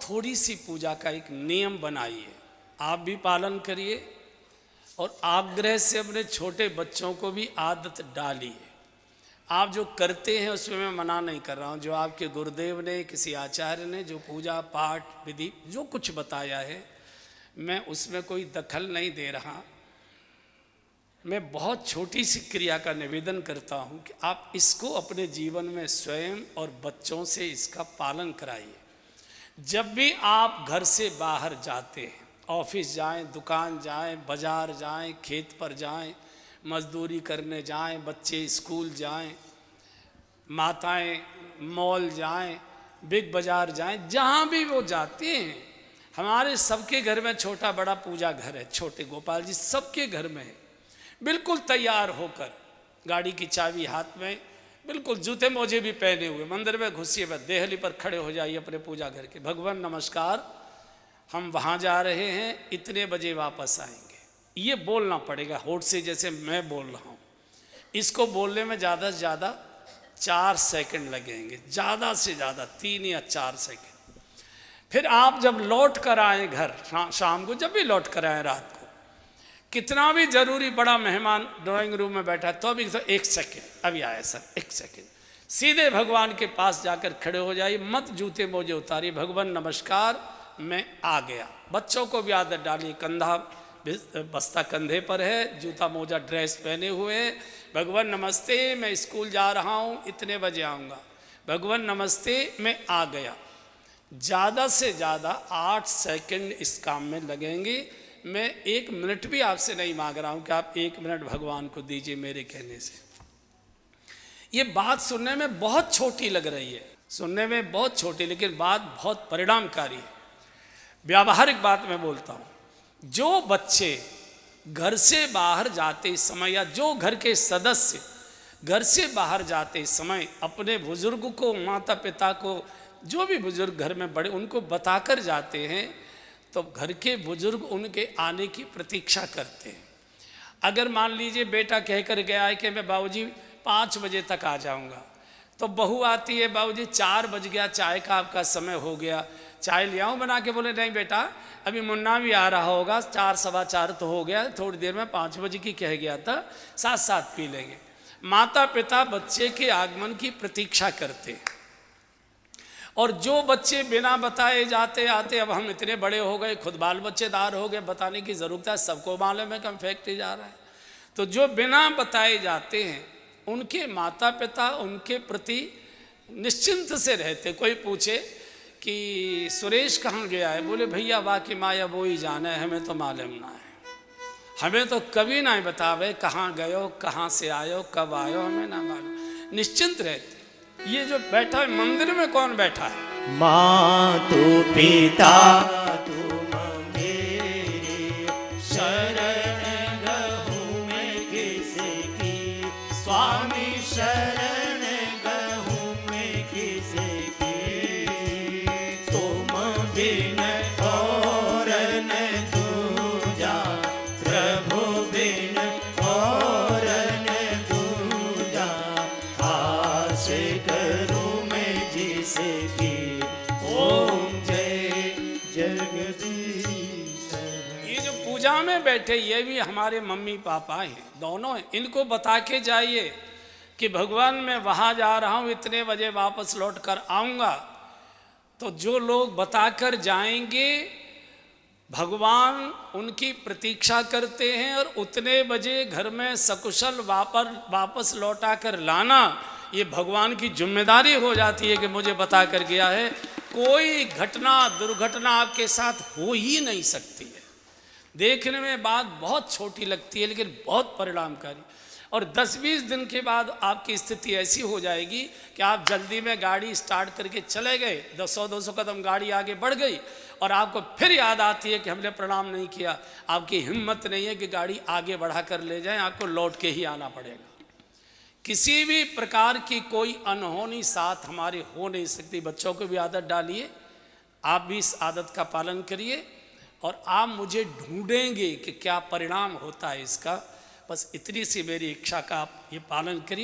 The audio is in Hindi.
थोड़ी सी पूजा का एक नियम बनाइए, आप भी पालन करिए और आग्रह से अपने छोटे बच्चों को भी आदत डालिए। आप जो करते हैं उसमें मैं मना नहीं कर रहा हूँ, जो आपके गुरुदेव ने, किसी आचार्य ने जो पूजा पाठ विधि जो कुछ बताया है, मैं उसमें कोई दखल नहीं दे रहा। मैं बहुत छोटी सी क्रिया का निवेदन करता हूँ कि आप इसको अपने जीवन में स्वयं और बच्चों से इसका पालन कराइए। जब भी आप घर से बाहर जाते हैं, ऑफिस जाएं, दुकान जाएं, बाजार जाएं, खेत पर जाएं, मजदूरी करने जाएं, बच्चे स्कूल जाएं, माताएं मॉल जाएं, बिग बाजार जाएं, जहाँ भी वो जाते हैं, हमारे सबके घर में छोटा बड़ा पूजा घर है। छोटे गोपाल जी सबके घर में है। बिल्कुल तैयार होकर, गाड़ी की चाबी हाथ में, बिल्कुल जूते मोजे भी पहने हुए मंदिर में घुसिए, बस देहली पर खड़े हो जाइए अपने पूजा घर के। भगवान नमस्कार, हम वहाँ जा रहे हैं, इतने बजे वापस आएंगे। ये बोलना पड़ेगा होठ से, जैसे मैं बोल रहा हूँ। इसको बोलने में ज़्यादा से ज़्यादा 4 सेकंड लगेंगे, ज़्यादा से ज़्यादा 3 या 4 सेकंड। फिर आप जब लौट कर आए घर, शाम को जब भी लौट कर आए, रात को, कितना भी जरूरी बड़ा मेहमान ड्राइंग रूम में बैठा तो अभी तो 1 सेकंड, अभी आया सर, 1 सेकंड, सीधे भगवान के पास जाकर खड़े हो जाइए। मत जूते मोजे उतारिए, भगवान नमस्कार, मैं आ गया। बच्चों को भी आदत डालिए, कंधा बस्ता कंधे पर है, जूता मोजा ड्रेस पहने हुए है। भगवान नमस्ते, मैं स्कूल जा रहा हूँ, इतने बजे आऊँगा। भगवान नमस्ते, मैं आ गया। ज़्यादा से ज़्यादा 8 सेकंड इस काम में लगेंगे। मैं 1 मिनट भी आपसे नहीं मांग रहा हूँ कि आप 1 मिनट भगवान को दीजिए मेरे कहने से। ये बात सुनने में बहुत छोटी लग रही है, सुनने में बहुत छोटी, लेकिन बात बहुत परिणामकारी है। व्यावहारिक बात मैं बोलता हूँ, जो बच्चे घर से बाहर जाते समय, या जो घर के सदस्य घर से बाहर जाते समय अपने बुजुर्ग को, माता पिता को, जो भी बुजुर्ग घर में बड़े, उनको बताकर जाते हैं, तो घर के बुजुर्ग उनके आने की प्रतीक्षा करते हैं। अगर मान लीजिए बेटा कहकर गया है कि मैं बाबूजी 5 बजे तक आ जाऊंगा, तो बहू आती है, बाबूजी 4 बज गया, चाय का आपका समय हो गया, चाय ले आऊँ बना के? बोले नहीं बेटा, अभी मुन्ना भी आ रहा होगा, 4 सवा 4 तो हो गया, थोड़ी देर में 5 बजे की कह गया था, साथ साथ पी लेंगे। माता पिता बच्चे के आगमन की प्रतीक्षा करते हैं। और जो बच्चे बिना बताए जाते आते, अब हम इतने बड़े हो गए, खुद बाल बच्चेदार हो गए, बताने की ज़रूरत है, सबको मालूम है कि हम फैक्ट्री जा रहे हैं। तो जो बिना बताए जाते हैं, उनके माता पिता उनके प्रति निश्चिंत से रहते। कोई पूछे कि सुरेश कहाँ गया है, बोले भैया बाकी माया वो ही जाने, हमें तो मालूम ना है, हमें तो कभी ना बतावे कहाँ गयो, कहाँ से आयो, कब आयो, हमें ना मालूम। निश्चिंत रहते। ये जो बैठा है मंदिर में, कौन बैठा है? माँ तू पिता तुम मेरे, शरण गहूँ मैं किसकी, स्वामी शरण गहूँ मैं किसकी, तुम बिन और न दूजा, प्रभु बिन और न दूजा, आस करूँ मैं जिसकी, ओम जय जगदीश। ये जो पूजा में बैठे, ये भी हमारे मम्मी पापा हैं, दोनों हैं। इनको बता के जाइए कि भगवान मैं वहाँ जा रहा हूँ, इतने बजे वापस लौट कर आऊँगा। तो जो लोग बताकर जाएंगे, भगवान उनकी प्रतीक्षा करते हैं, और उतने बजे घर में सकुशल वापस लौटा कर लाना, ये भगवान की जिम्मेदारी हो जाती है कि मुझे बता कर गया है। कोई घटना दुर्घटना आपके साथ हो ही नहीं सकती है। देखने में बात बहुत छोटी लगती है, लेकिन बहुत परिणामकारी। और 10-20 दिन के बाद आपकी स्थिति ऐसी हो जाएगी कि आप जल्दी में गाड़ी स्टार्ट करके चले गए, 100-200 कदम गाड़ी आगे बढ़ गई, और आपको फिर याद आती है कि हमने प्रणाम नहीं किया। आपकी हिम्मत नहीं है कि गाड़ी आगे बढ़ा कर ले जाएं, आपको लौट के ही आना पड़ेगा। किसी भी प्रकार की कोई अनहोनी साथ हमारे हो नहीं सकती। बच्चों को भी आदत डालिए, आप भी इस आदत का पालन करिए, और आप मुझे ढूंढेंगे कि क्या परिणाम होता है इसका। बस इतनी सी मेरी इच्छा का आप ये पालन करिए।